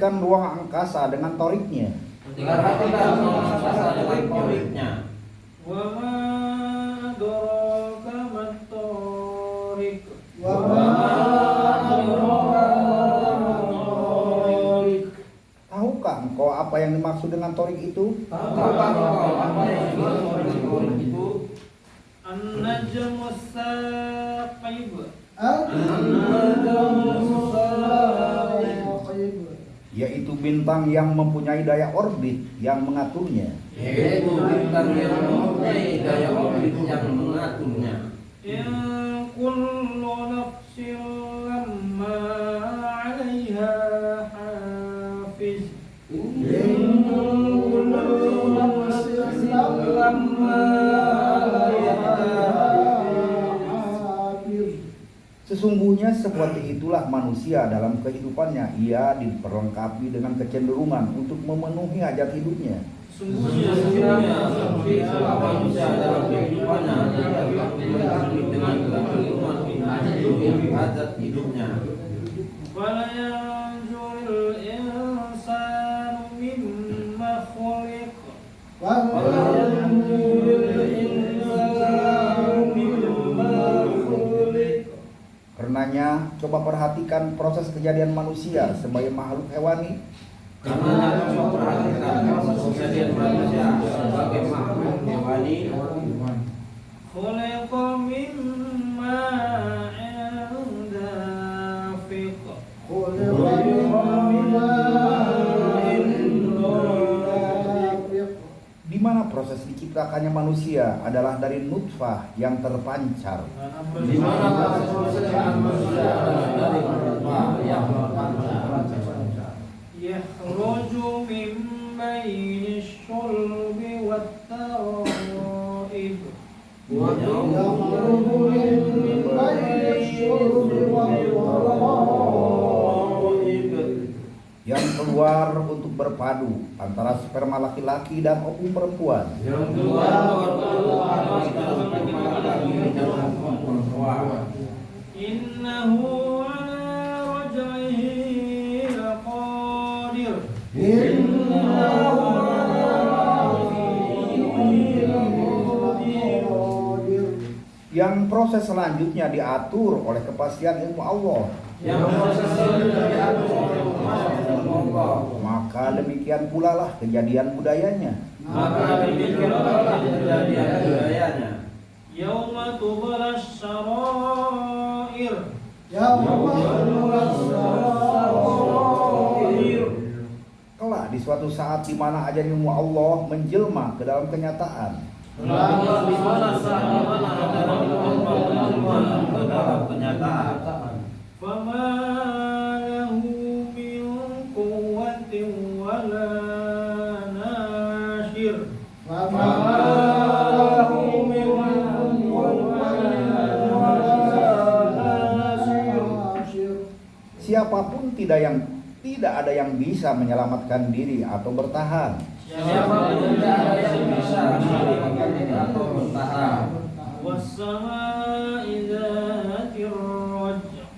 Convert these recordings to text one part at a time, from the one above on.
perhatikan ruang angkasa dengan toriknya. Perhatikan ruang angkasa dengan toriknya. Wa ma adraka mat-tariq. Wa ma adraka mat-tariq. Tahukah engkau apa yang dimaksud dengan torik itu? Tahukah engkau apa yang dimaksud dengan torik itu? An-najmus saqib. Yaitu bintang yang mempunyai daya orbit yang mengaturnya. Yaitu bintang yang mempunyai daya orbit yang mengaturnya. In kullu nafsin lamma 'alaiha hafiz. In kullu nafsin lamma 'alaiha hafiz. Sesungguhnya seperti itulah manusia dalam kehidupannya. Ia diperlengkapi dengan kecenderungan untuk memenuhi hajat hidupnya. Sesungguhnya seperti itulah manusia dalam kehidupannya dilengkapi dengan kecenderungan untuk memenuhi hajat hidupnya. Fala yanzurul insanu mimma khuliq. Karenanya coba perhatikan proses kejadian manusia sebagai makhluk hewani. Karena coba perhatikan proses kejadian manusia sebagai makhluk hewani. Khuliqa min ma'in dafiq. Di mana proses diciptakannya manusia adalah dari nutfah yang terpancar. Di mana proses kejadian manusia adalah dari nutfah yang terpancar. Yakhruju min baini syulbi wat tara'ib. Yang keluar untuk berpadu antara sperma laki-laki dan ovum perempuan. Yang keluar antara sperma laki-laki dan ovum perempuan. Innahu ala raj'ihi laqadir. Yang proses selanjutnya diatur oleh kepastian ilmu Allah. Yang proses selanjutnya diatur oleh kepastian ilmu Allah. Maka demikian pula lah kejadian budayanya. Maka demikian pula kejadian budayanya. Yauma tublas sarair. Kelak di suatu saat di mana ajaran ilmu Allah menjelma ke dalam kenyataan. Kelak di mana saat di mana ajaran ilmu Allah menjelma ke dalam kenyataan. Fama lahu min quwwatin wala nashir. Fama lahu min quwwatin wala nashir. Siapapun tidak ada yang bisa menyelamatkan diri atau bertahan. Siapapun tidak ada yang bisa menyelamatkan diri atau bertahan. Was-samaa'i dzatir raj'ah.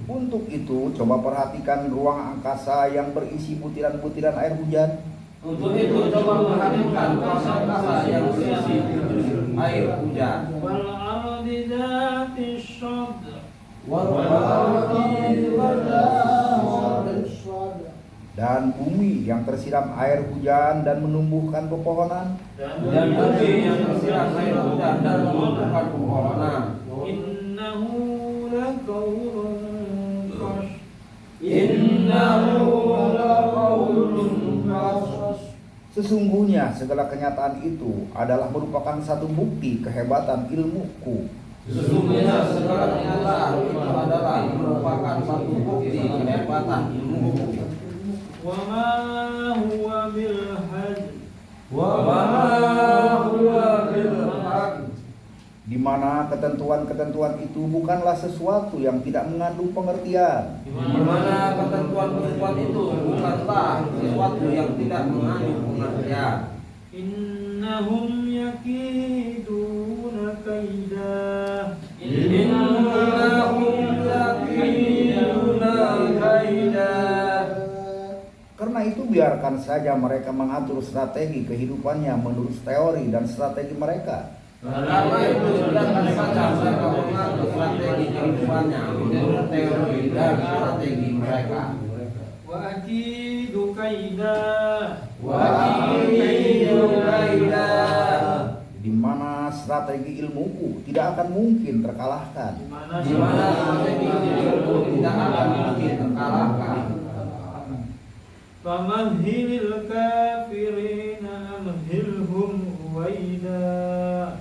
Untuk itu coba perhatikan ruang angkasa yang berisi butiran-butiran air hujan. Untuk itu coba perhatikan ruang angkasa yang berisi butiran air hujan. Wal ardi dzatis syadr. Dan bumi yang tersiram air hujan dan menumbuhkan pepohonan. Dan bumi yang tersiram air hujan dan menumbuhkan pepohonan. Innahu laqawlun fasl. Innahu laqawlun fasl. Sesungguhnya segala kenyataan itu adalah merupakan satu bukti kehebatan ilmuku. Sesungguhnya segala kenyataan itu adalah merupakan satu bukti kehebatan ilmuku. Wa ma huwa bil hazl. Wa ma huwa bil hazl. Di mana ketentuan-ketentuan itu bukanlah sesuatu yang tidak mengandung pengertian. Di mana ketentuan-ketentuan itu bukanlah sesuatu yang tidak mengandung pengertian. Innahum yakiduna kaida. Innahum Karena itu biarkan saja mereka mengatur strategi kehidupannya menurut teori dan strategi mereka. Karena itu biarkan saja mereka mengatur strategi kehidupannya menurut teori dan strategi mereka. wa akidu kaida Di mana strategi ilmuku tidak akan mungkin terkalahkan. Di mana strategi ilmu tidak akan mungkin terkalahkan. famahhilil kafirina amhilhum ruwaida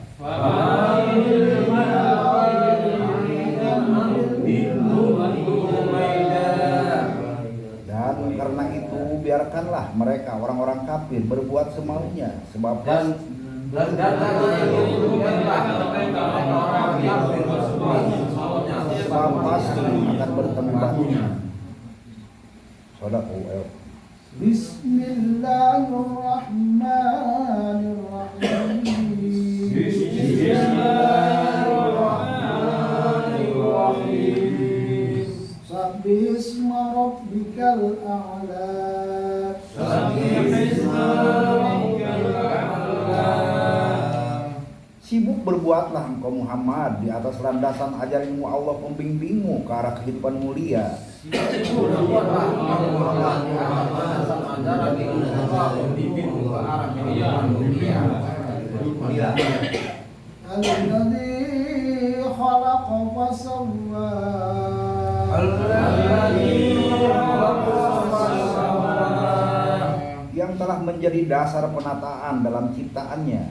Dan karena itu biarkanlah mereka orang-orang kafir berbuat semaunya, sebab Dan karena itu biarlah mereka orang kafir berbuat semaunya, sebab pasti akan bertemu batunya. Sadaqallahu. Sabbihisma rabbikal a'la. Sibuk berbuatlah engkau Muhammad di atas landasan ajaranmu Allah pembimbingmu ke arah kehidupan mulia. Berbuatlah Muhammad di atas landasan ajaran Allah pembimbingmu ke arah kehidupan mulia. Alladzi khalaqa fasawwa. Yang telah menjadi dasar penataan dalam ciptaannya,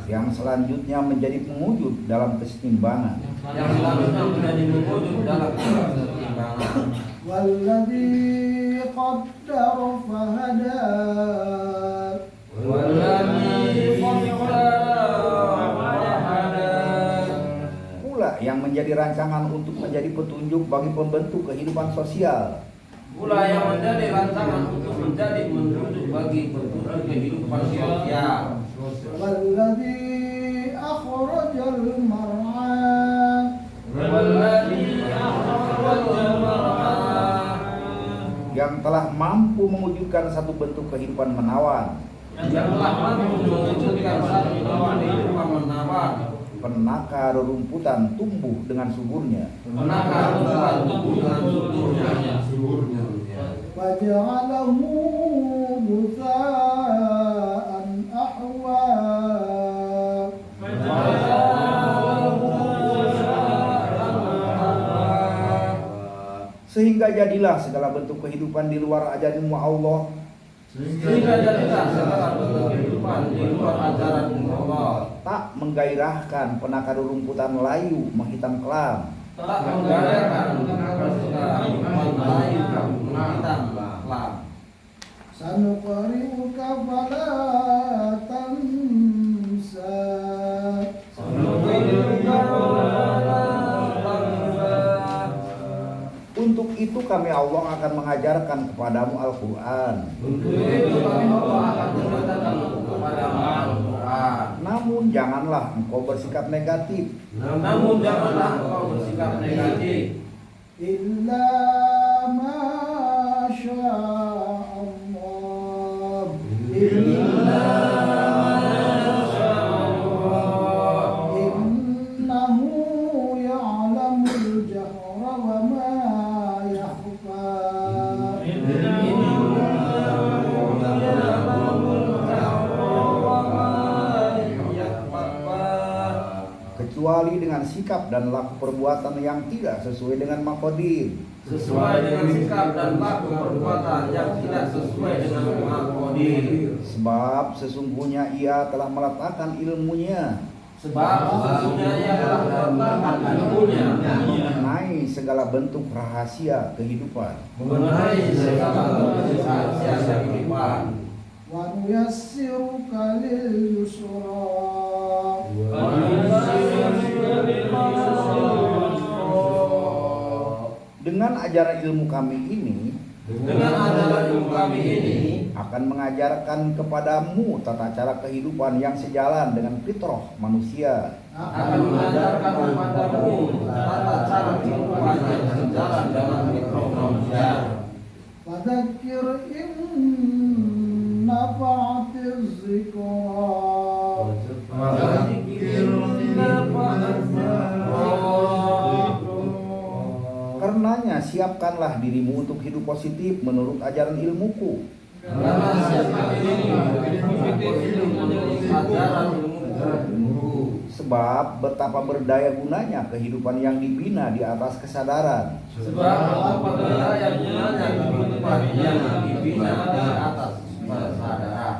yang selanjutnya menjadi pemujud dalam keseimbangan. Walladzi qaddara fahada. Pula yang menjadi rancangan untuk menjadi petunjuk bagi pembentuk kehidupan sosial. Pula yang menjadi rancangan untuk menjadi petunjuk bagi petunjuk kehidupan sosial. Walladzi akhrajal mar'a. Yang telah mampu mewujudkan satu bentuk kehidupan menawan, Yang telah mampu mewujudkan satu kehidupan menawan. penakar rerumputan tumbuh dengan suburnya, Menakar tumbuh dengan suburnya. Faja'alahu butha'an ahwa. sehingga jadilah segala bentuk kehidupan di luar ajaranmu Allah Sehingga jadilah segala bentuk kehidupan di luar ajaran Allah tak menggairahkan penakar rerumputan layu menghitam kelam, tak menggairahkan segala kehidupan lain menghitam kelam. Sanuqri'uka fala tansa. Untuk itu kami Allah akan mengajarkan kepadamu Al-Quran. Untuk itu kami Allah akan mengatakan kepadamu Al-Quran. Namun janganlah engkau bersikap negatif, Namun janganlah engkau bersikap negatif. Illa ma sya'allah. Innahu ya'lamul jahra wa ma yakhfa. kecuali dengan sikap dan laku perbuatan yang tidak sesuai dengan maqadir. Sesuai dengan sikap dan laku perbuatan yang tidak sesuai dengan maqadir. Sebab sesungguhnya ia telah meletakkan ilmunya Sebab sesungguhnya ia telah meletakkan ilmunya mengenai segala bentuk rahasia kehidupan. mengenai segala bentuk rahasia kehidupan. Wa nuyassiruka lil yusra. Dengan ajaran ilmu kami ini Dengan ajaran ilmu kami ini akan mengajarkan kepadamu tata cara kehidupan yang sejalan dengan fitrah manusia, akan mengajarkan kepadamu tata cara kehidupan yang sejalan dengan fitrah Makanya siapkanlah dirimu untuk hidup positif menurut ajaran ilmuku. Karena siapkan diri positif menurut ajaran ilmuku. Sebab betapa berdaya gunanya kehidupan yang dibina di atas kesadaran. Sebab apa daya gunanya kehidupan yang dibina di atas kesadaran.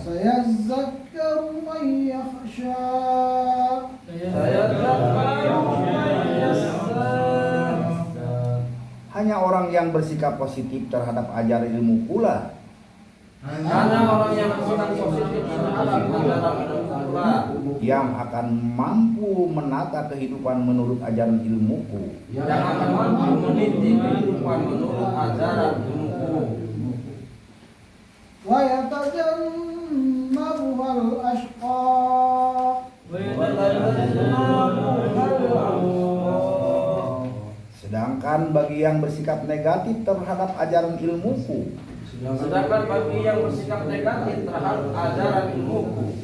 Sayadzakkaru man yakhsha. Hanya orang yang bersikap positif terhadap ajaran ilmu pula Hanya orang yang bersikap positif terhadap ajaran ilmuku yang akan mampu menata kehidupan menurut ajaran ilmuku. yang akan mampu meniti kehidupan menurut ajaran ilmuku. Wa yatajannabuhal ashqa. Sedangkan bagi yang bersikap negatif terhadap ajaran ilmuku, Sedangkan bagi yang bersikap negatif terhadap ajaran ilmuku,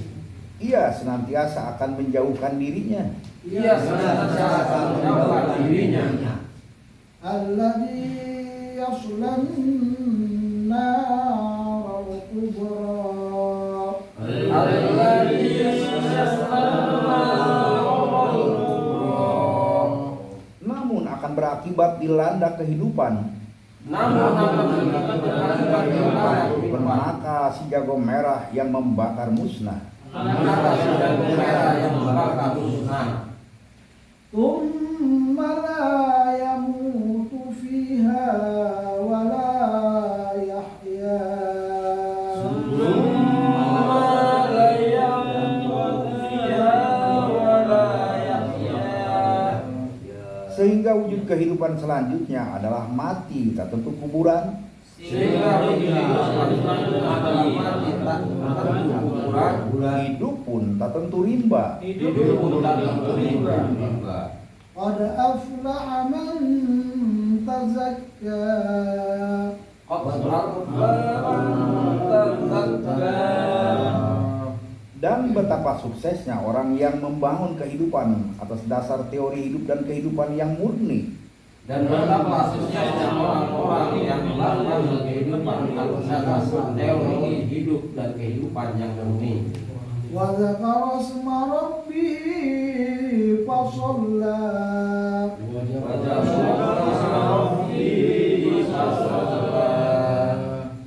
ia senantiasa akan menjauhkan dirinya. ia senantiasa akan menjauhkan dirinya. Alladhi yaslan nar al-kubra. Namun akan berakibat dilanda kehidupan. Namun akan berakibat dilanda kehidupan. Maka si jago merah yang membakar musnah. Maka si jago merah yang membakar musnah. Thumma la yamutu fiha wa la yahya. Sehingga wujud kehidupan selanjutnya adalah mati, tak tentu kuburan. Sehingga kehidupan adalah mati tak tentu kuburan. Hidup pun tak tentu rimba. Hidup pun tak tentu rimba. Qad aflaha man tazakka. Dan betapa suksesnya orang yang membangun kehidupan atas dasar teori hidup dan kehidupan yang murni. Dan betapa suksesnya orang-orang yang membangun kehidupan atas dasar teori hidup dan kehidupan yang murni. Wa dzakara isma rabbih fa shalla.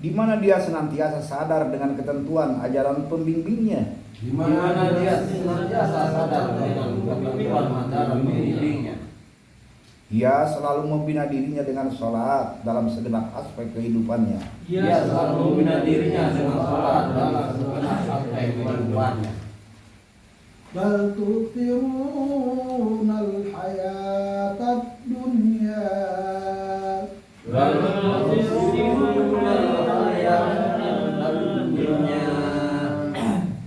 Di mana dia senantiasa sadar dengan ketentuan ajaran pembimbingnya. Di mana dia senantiasa sadar dengan ketentuan ajaran pembimbingnya. Ia selalu membina dirinya dengan sholat dalam segenap aspek kehidupannya. Ia selalu membina dirinya dengan sholat dalam segenap aspek kehidupannya. Bal tu'thiruna al-hayatad dunya.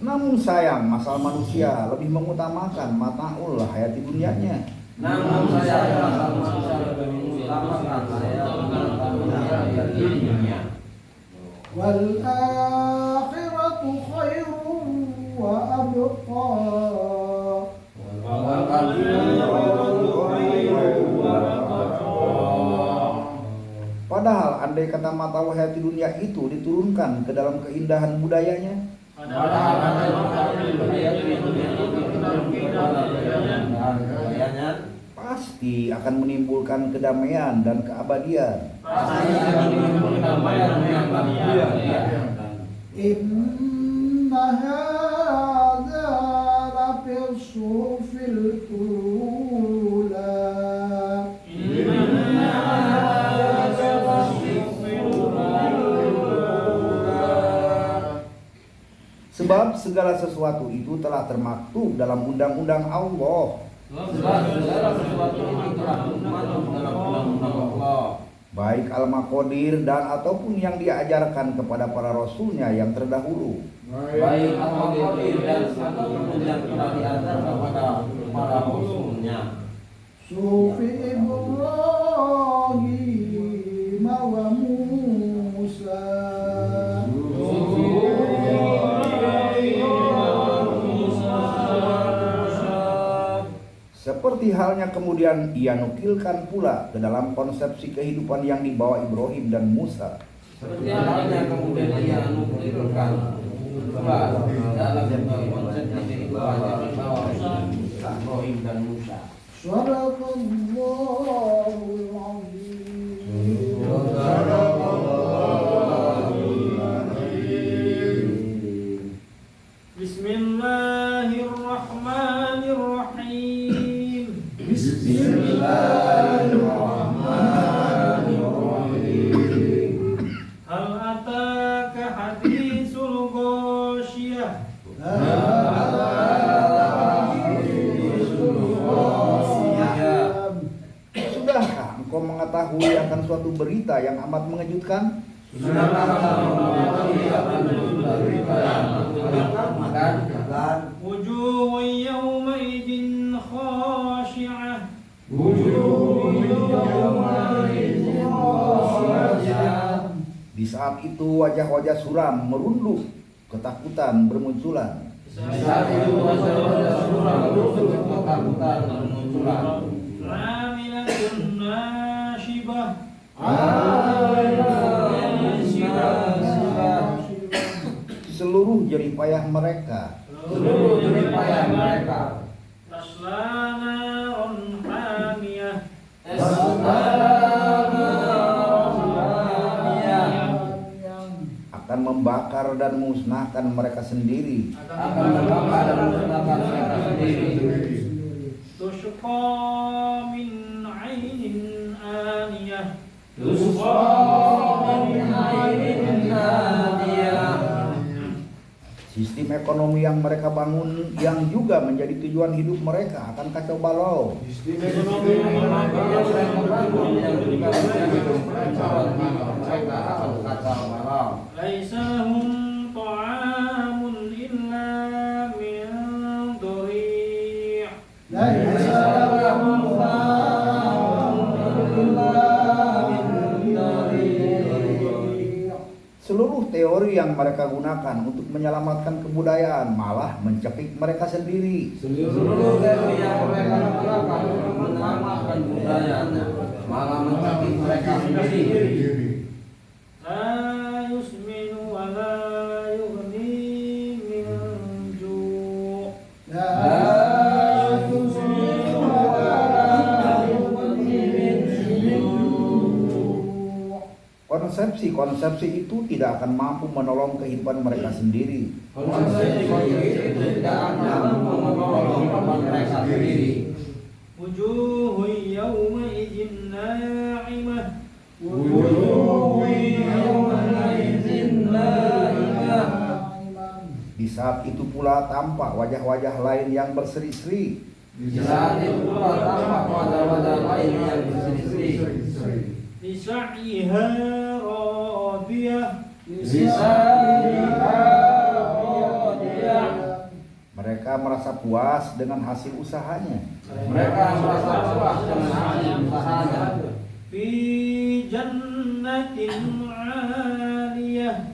Namun sayang, masalah manusia lebih mengutamakan mata'ul hayati dunianya. Namun saya rasa manusia lebih mengutamakan hayat dunia. Wal akhiratu khairun wa abqa. Padahal andai kata mata'ul hayati dunia itu diturunkan ke dalam keindahan budayanya, pasti akan menimbulkan kedamaian dan keabadian. Inna hadza la fil suhufil ula. Sebab segala sesuatu itu telah termaktub dalam undang-undang Allah. Baik Al-Maqadir dan ataupun yang diajarkan kepada para rasulnya yang terdahulu. Baik Al-Maqadir dan ataupun yang telah diajarkan kepada para rasulnya. Sufi Ibrahim wa Musa. Seperti Seperti halnya kemudian ia nukilkan pula ke dalam konsepsi kehidupan yang dibawa Ibrahim dan Musa. Seperti halnya kemudian ia nukilkan pula dalam konsep kehidupan yang dibawa Ibrahim dan Musa. Sadaqallahul azim. Bismillahirrahmanirrahim. Bismillahirrahmanirrahim. Hal ataka hadisul ghasyiyah. Sudahkah engkau mengetahui akan suatu berita yang amat mengejutkan? Wujuhun yawmaidin khashi'ah. Di saat itu wajah-wajah suram merunduk, ketakutan bermunculan. Amilatun nashibah. Seluruh jeripayah mereka Tasla narun hamiyah. akan membakar dan musnahkan mereka sendiri. Tusqa min ainin aniyah. Sistem ekonomi yang mereka bangun yang juga menjadi tujuan hidup mereka akan kacau balau. Laisa lahum ta'amun illa min dhari'. Seluruh teori yang mereka gunakan untuk menyelamatkan kebudayaan malah mencekik mereka sendiri. Seluruh teori yang mereka gunakan untuk menyelamatkan budayanya malah mencekik mereka sendiri. La yusminu wa la yughni min ju'. Konsepsi-konsepsi itu tidak akan mampu menolong kehidupan mereka sendiri. Konsepsi-konsepsi itu tidak akan menolong kehidupan mereka sendiri. Wujuhun yawma idzin na'imah. Di saat itu pula tampak wajah-wajah lain yang berseri-seri. Di saat itu pula tampak wajah-wajah lain yang berseri-seri. Lisa'iha radiyah. Mereka merasa puas dengan hasil usahanya. Mereka merasa puas dengan hasil usahanya. Fi jannatin 'aliyah.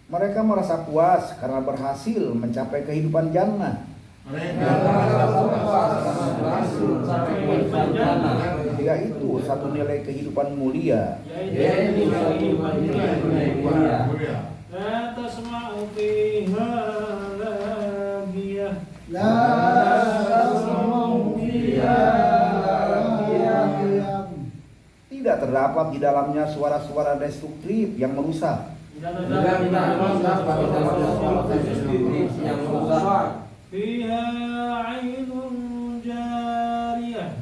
Mereka merasa puas karena berhasil mencapai kehidupan jannah. Yaitu satu nilai kehidupan mulia. Yaitu kehidupan mulia. La tasma'u fiha lagiyah. Tidak terdapat di dalamnya suara-suara destruktif yang merusak. Yang merusak. Fiha 'ainun jariyah.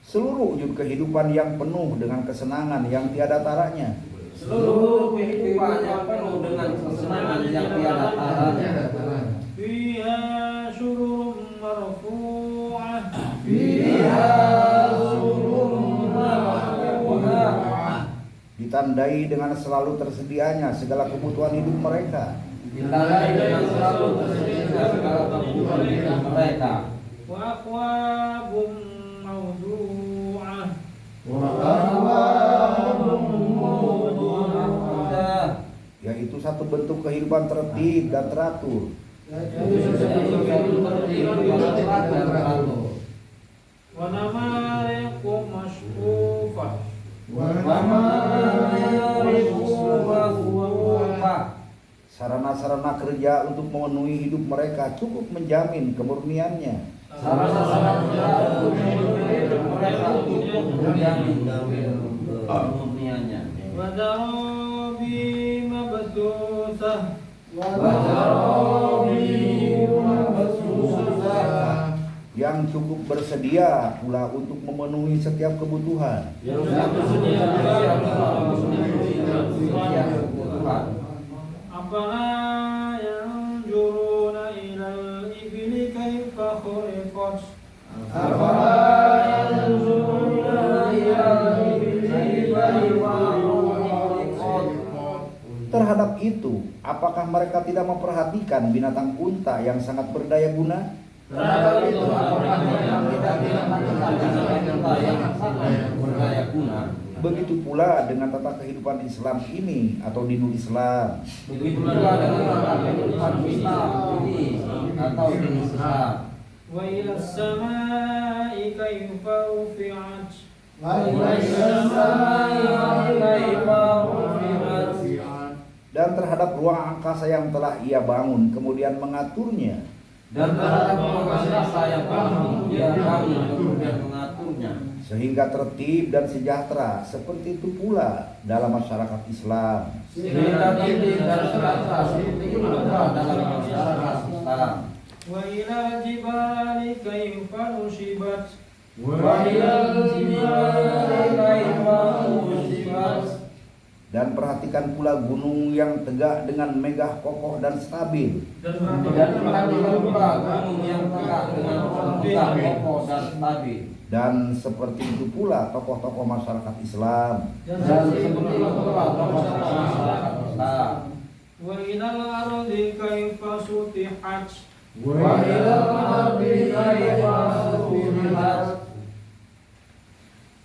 Seluruh wujud kehidupan yang penuh dengan kesenangan yang tiada taranya. Seluruh kehidupan yang penuh dengan kesenangan yang tiada taranya. Fiha sururun marfu'ah. Ditandai dengan selalu tersedianya segala kebutuhan hidup mereka. Ditandai dengan selalu tersedianya segala kebutuhan hidup mereka. Wa akwabum mawdu'ah. yaitu satu bentuk kehidupan tertib dan teratur. Wa namariqu masfufah. Sarana-sarana kerja untuk memenuhi hidup mereka cukup menjamin kemurniannya. Wa darabi mabthusah. Yang cukup bersedia pula untuk memenuhi setiap kebutuhan. Afala yanzuruna ilal ibli kaifa khuliqat. Terhadap itu, apakah mereka tidak memperhatikan binatang unta yang sangat berdaya guna? Begitu pula dengan tata kehidupan Islam ini atau dinul Islam. Wa ila samai kaifa rufi'at. Dan terhadap ruang angkasa yang telah ia bangun kemudian mengaturnya. Sehingga tertib dan sejahtera, seperti itu pula dalam masyarakat Islam. Wa ila jibali kaifa nusibat. Dan perhatikan pula gunung yang tegak dengan megah kokoh dan stabil. Dan seperti itu pula tokoh-tokoh masyarakat Islam. Wa ilal ardi kaifa sutihat.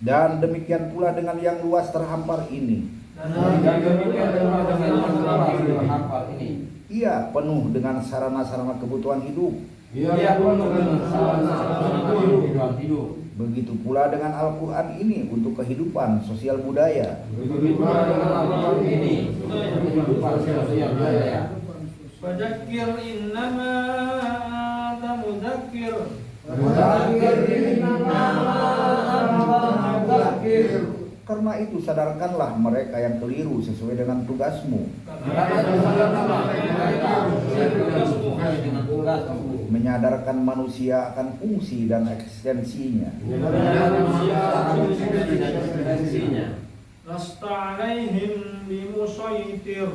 Dan demikian pula dengan yang luas terhampar ini. Ia penuh dengan sarana-sarana kebutuhan hidup. Begitu pula dengan Al-Quran ini untuk kehidupan sosial budaya. Fadzakir innama anta mudzakir. Karena itu sadarkanlah mereka yang keliru sesuai dengan tugasmu. Menyadarkan manusia akan fungsi dan eksistensinya. Lasta alaihim bimusaitir.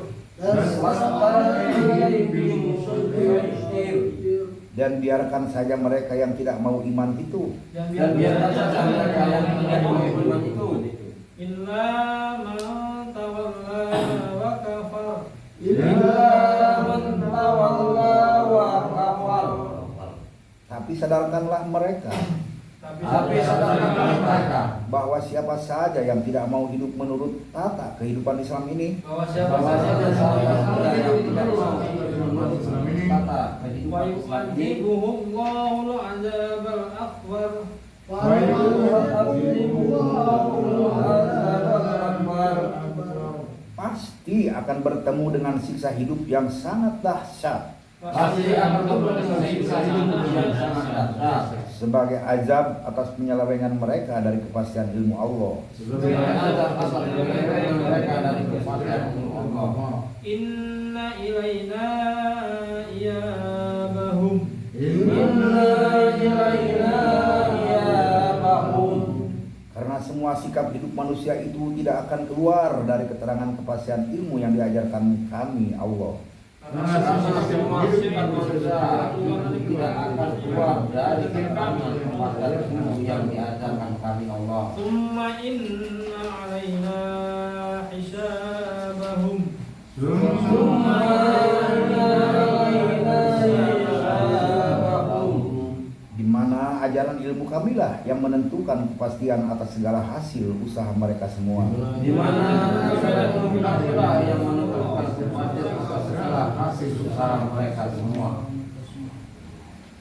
Dan biarkan saja mereka yang tidak mau iman itu. Illa man tawalla wa kafar. Tapi sadarkanlah mereka bahwa siapa saja yang tidak mau hidup menurut tata kehidupan Islam ini, Wa yu'adzibuhullahu al-'adzabal akbar. pasti akan bertemu dengan siksa hidup yang sangat dahsyat. Sebagai azab atas penyelewengan mereka dari kepastian ilmu Allah. Inna ilaina iyabahum. Karena semua sikap hidup manusia itu tidak akan keluar dari keterangan kepastian ilmu yang diajarkan kami Allah. Karena semua sikap manusia tidak akan keluar dari keterangan kepastian ilmu yang diajarkan kami Allah. Summa inna alaina hisabahum. Di mana ajaran ilmu kamilah yang menentukan kepastian atas segala hasil usaha mereka semua. Di mana ilmu kamilah yang menentukan kepastian atas segala hasil usaha mereka semua.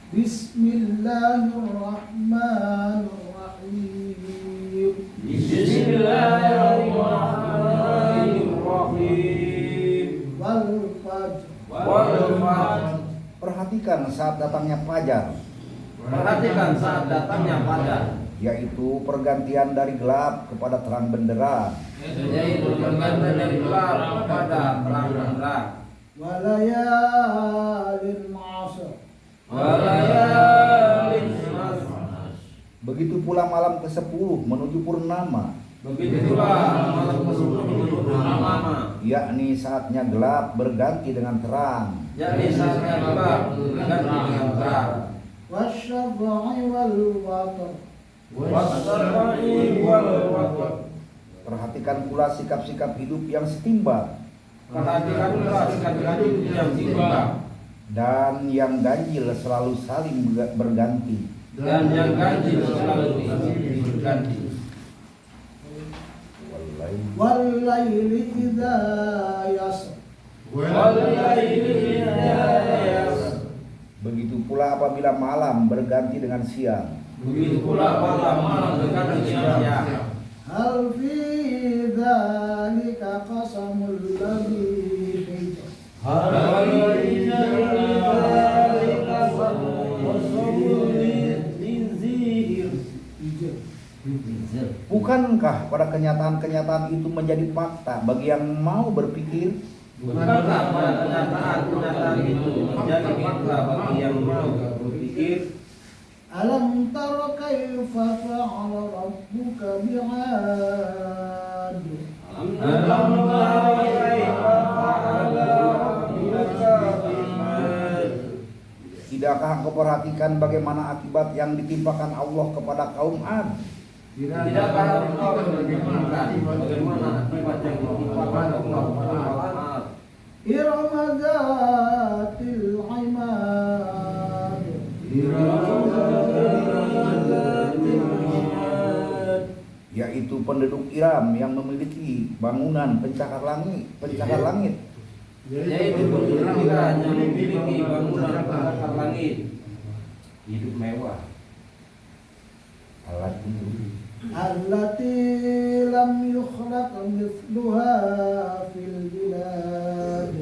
Bismillahirrahmanirrahim. Bismillahirrahmanirrahim. Wal fajr. Wal fajr. Perhatikan saat datangnya fajar, Perhatikan saat datangnya fajar, yaitu pergantian dari gelap kepada terang benderang. yaitu berganti dari gelap kepada terang benderang. Walayalin ma'asr. Walayalin ashr. Begitu pula malam ke-10 menuju purnama, Begitu pula malam ke-10 menuju purnama, yakni saatnya gelap berganti dengan terang. yakni saatnya gelap berganti dengan terang. Wasyaf'i wal watr. Wassafa'i wal watr. Perhatikan pula sikap-sikap hidup yang setimbang Perhatikan pula sikap-sikap yang seimbang dan yang ganjil selalu saling berganti. dan yang ganjil selalu berganti. Wal laili idza yasr. Walaili yasr. Begitu pula apabila malam berganti dengan siang. Begitu pula malam berganti dengan siang. Hal fi dzalika qasamul ladzi hijr. Bukankah pada kenyataan-kenyataan itu menjadi fakta bagi yang mau berpikir? Bukankah pada kenyataan itu menjadi fakta bagi yang mau berpikir? Alam tara kaifa fa'ala rabbuka bi'ad. Alam tara kaifa fa'ala rabbuka bi'ad. Tidakkah engkau perhatikan bagaimana akibat yang ditimpakan Allah kepada kaum Ad? Tidakkah engkau memperhatikan bagaimana akibat yang ditimpakan Allah kepada kaum Ad? Irama dzatil imad. Yaitu penduduk Iram yang memiliki bangunan pencakar langit, Yaitu penduduk Iran yang memiliki bangunan pencakar langit, hidup mewah. alat itu Allati lam yukhlaq mithluha fil bilad.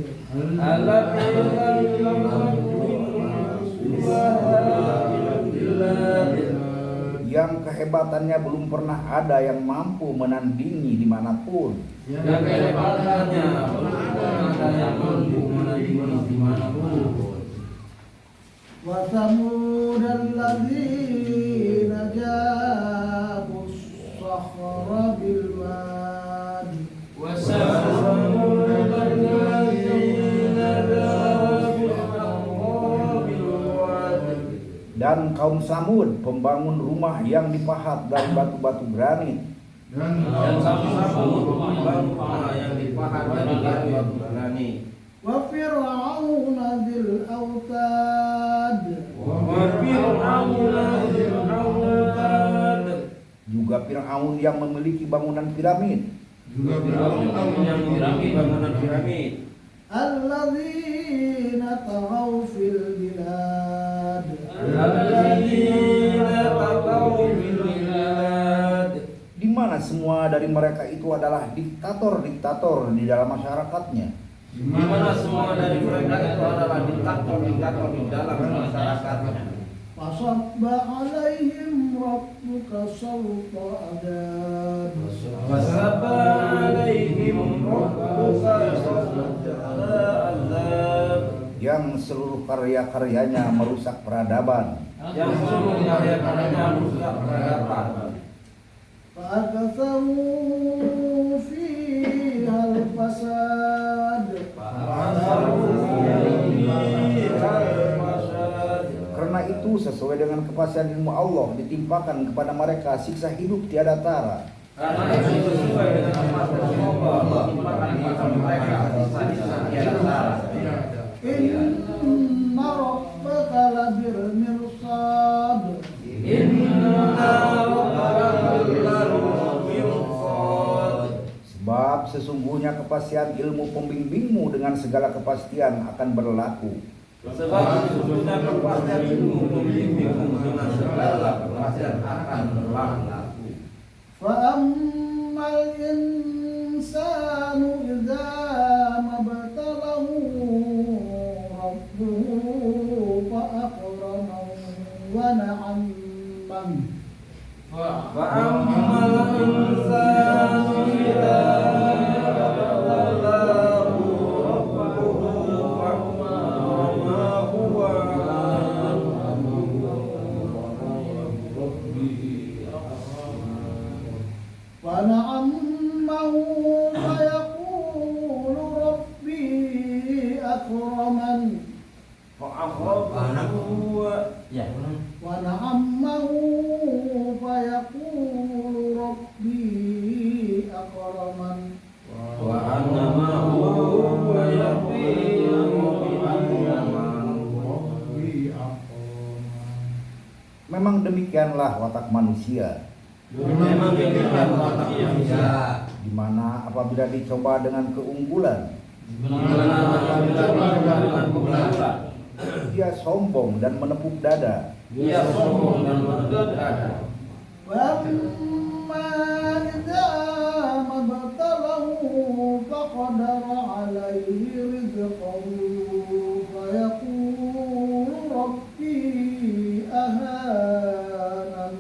yang kehebatannya belum pernah ada yang mampu menandingi dimanapun. Yang kehebatannya belum ada yang mampu menandingi dimanapun. Wa thamud alladzina jabu as-sakhra bil wadi. Dan kaum Samud pembangun rumah yang dipahat dari batu-batu granit. Dan sama-sama membangun rumah yang dipahat dari batu granit. Wa fir'aun dzil autad. Juga Fir'aun yang memiliki bangunan piramid. Yang memiliki bangunan piramid. Alladzina taghaw fil bilad. Di mana semua dari mereka itu adalah diktator-diktator di dalam masyarakatnya. Di mana semua dari mereka itu adalah diktator-diktator di dalam masyarakatnya. Fasabba alaihim rabbuka sawta adab. Wasaba alaihim rabbuka azab. Yang seluruh karya-karyanya merusak peradaban. Yang seluruh karya-karyanya merusak peradaban. Fa'akatharu fiha al-fasad. Karena itu sesuai dengan kepastian ilmu Allah ditimpakan kepada mereka siksa hidup tiada tara. Karena itu sesuai dengan kepastian Allah ditimpakan kepada mereka siksa tiada tara. Inna rabbaka labil mirsad. Inna kepastian ilmu pembimbingmu dengan segala kepastian akan berlaku. Sebab sesungguhnya kepastian ilmu pembimbingmu dengan segala kepastian akan berlaku. فأما الإنسان إذا ما ابتلاه ربه فأكرمه ونعمه فأما الإنسان إذا ابتلاه ربه فأكرمه ونعمه فيقول ربي أكرمن ونعمه فيقول ربي أكرمن Memang demikianlah watak manusia, di mana apabila dicoba dengan keunggulan, dia sombong dan menepuk dada. وأما إذا ما ابتلاه فقدر عليه رزقه فيقول ربي أهانن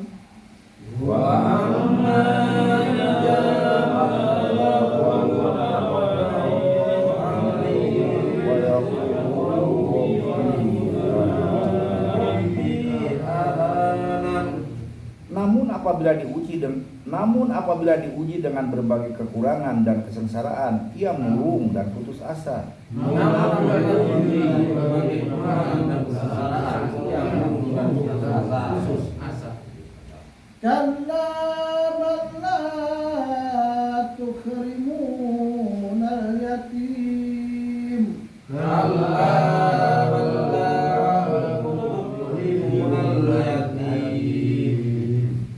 Namun apabila diuji dengan berbagai kekurangan dan kesengsaraan, ia murung dan putus asa. كلا بل لا تكرمون اليتيم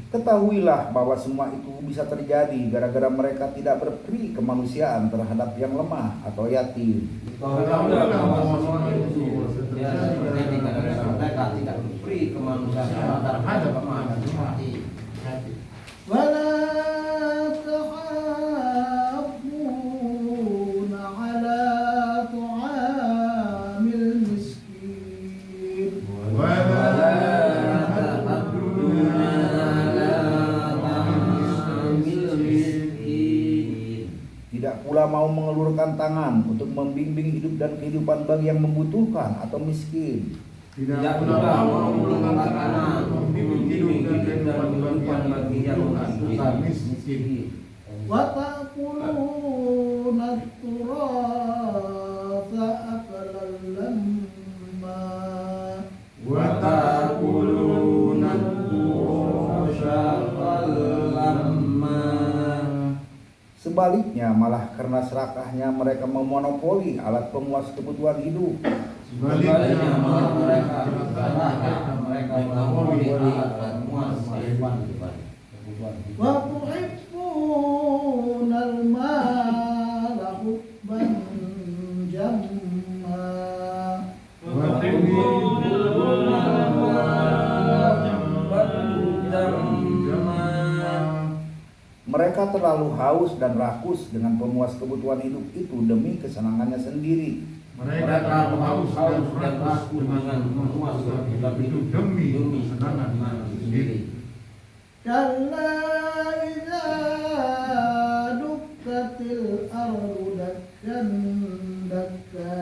Ketahuilah bahwa semua itu bisa terjadi gara-gara mereka tidak berperi kemanusiaan terhadap yang lemah atau yatim. Mereka tidak beri kemanusiaan terhadap manusia. ولا تحاضون على طعام المسكين Tidak pula mau mengelurkan tangan untuk membimbing hidup dan kehidupan bagi yang membutuhkan atau miskin. Tidak pula mau mengangkat tangan membimbing hidup dan kehidupan bagi yang miskin. وتأكلون التراث أكلا لما Sebaliknya malah karena serakahnya mereka memonopoli alat pemuas kebutuhan hidup. Sebaliknya malah mereka memonopoli alat pemuas kebutuhan hidup. وتحبون المال حبا جما Mereka terlalu haus dan rakus dengan pemuas kebutuhan hidup itu demi kesenangannya sendiri. Mereka haus dan rakus dengan memuas kebutuhan hidup demi kesenangan sendiri. كلا إذا دكت الأرض دكا دكا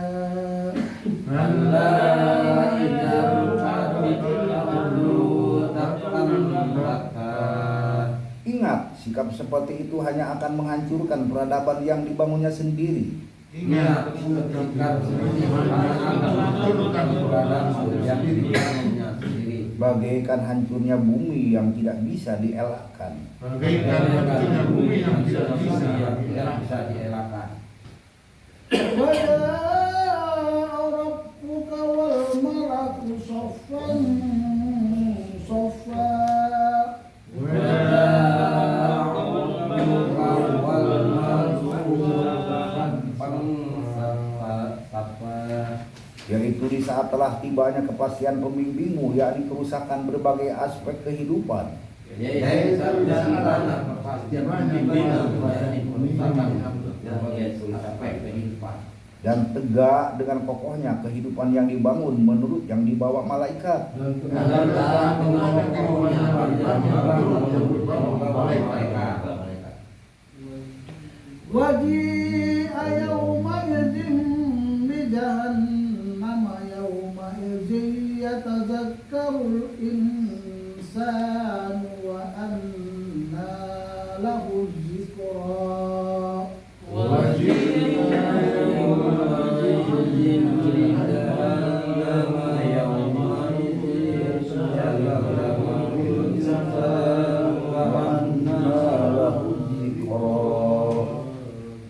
Ingat, sikap seperti itu hanya akan menghancurkan peradaban yang dibangunnya sendiri. Ingat, sikap seperti itu hanya akan menghancurkan peradaban yang dibangunnya sendiri. Bagaikan hancurnya bumi yang tidak bisa dielakkan. وجاء ربك والملك صفا صفا saat telah tibanya kepastian pembimbingmu, yakni kerusakan berbagai aspek kehidupan, yaitu sarana kepastian pembimbingan kerusakan berbagai aspek kehidupan, dan tegak dengan kokohnya kehidupan yang dibangun menurut yang dibawa malaikat. dan dengan kokohnya yang mereka. وجيء يومئذ بجهنم يومئذ يتذكر الإنسان وأنى له الذكرى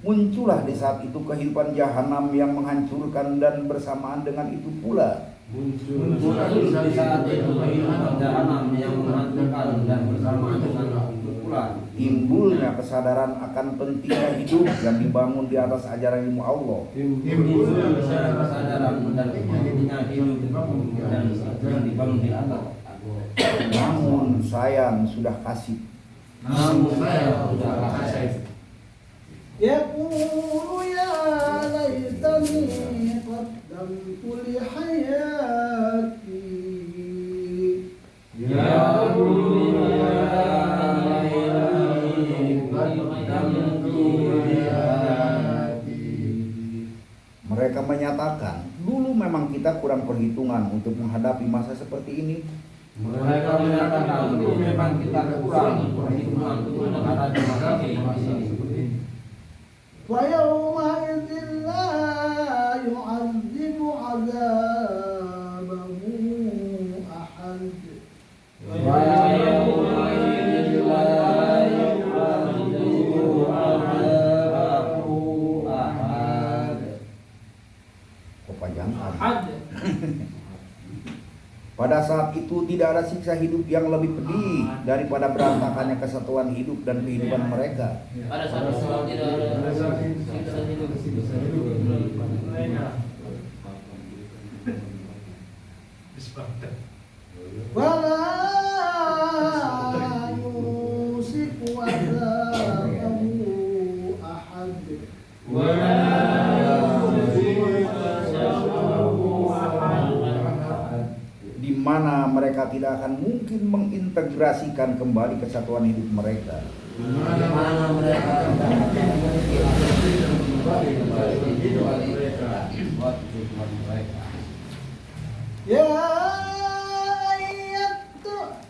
Muncullah di saat itu kehidupan jahanam yang menghancurkan, dan bersamaan dengan itu pula Muncul di saat itu kehidupan jahanam yang menghancurkan, dan bersamaan dengan itu pula timbulnya kesadaran akan pentingnya hidup yang dibangun di atas ajaran ilmu Allah. timbulnya kesadaran dan pentingnya hidup dan yang dibangun di atas. Namun sayang sudah kasih. Namun saya sudah kasih. يقول يا ليتني قدمت لحياتي Mereka menyatakan, dulu memang kita kurang perhitungan untuk menghadapi masa seperti ini. Mereka menyatakan dulu memang kita kurang perhitungan untuk menghadapi masa ini. ويومئذ لا يعذب عذابه أحد Pada saat itu tidak ada siksa hidup yang lebih pedih daripada berantakannya kesatuan hidup dan kehidupan mereka. Pada saat itu tidak ada siksa hidup. ولا يوثق وثاقه أحد Di mana mereka tidak akan mungkin mengintegrasikan kembali kesatuan hidup mereka. Mana mereka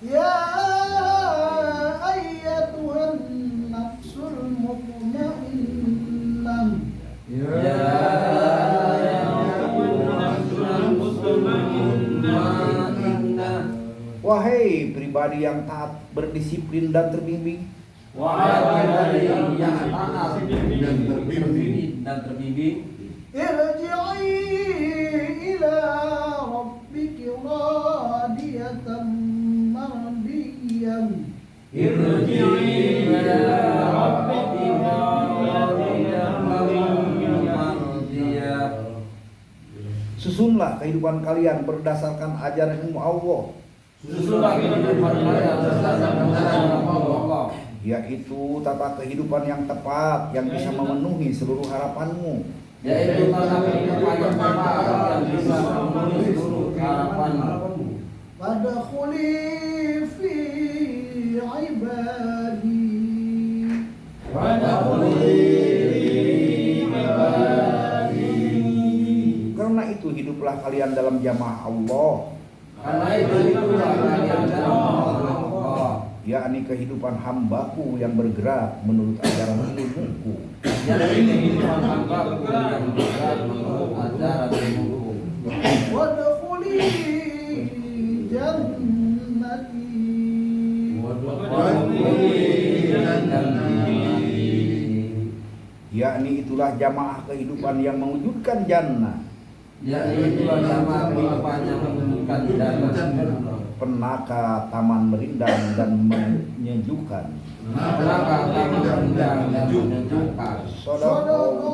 يا أيتها النفس المطمئنة Wahai pribadi yang taat, berdisiplin dan terbimbing, Wahai yang taat dan terbimbing, ارجعي إلى ربك راضية مرضية susunlah kehidupan kalian berdasarkan ajaran ilmu Allah, yaitu tata kehidupan yang tepat yang bisa memenuhi seluruh harapanmu. Yaitu tata kehidupan yang tepat yang bisa memenuhi seluruh harapanmu. فادخلي في عبادي Karena itu hiduplah kalian dalam jamaah Allah, Karena itu itulah kalian dalam Allah, yakni kehidupan hambaku yang bergerak menurut ajaran ilmuku. yaitu kehidupan hambaku yang bergerak menurut ajaran ilmuku. وادخلي جنتي Yakni itulah jamaah kehidupan yang mewujudkan jannah, Yaitu itulah jamaah kehidupan yang menunjukkan jannah. penaka taman merindang dan menyejukkan. Neraka taman rendah dan menyejukkan. Sadaqallahu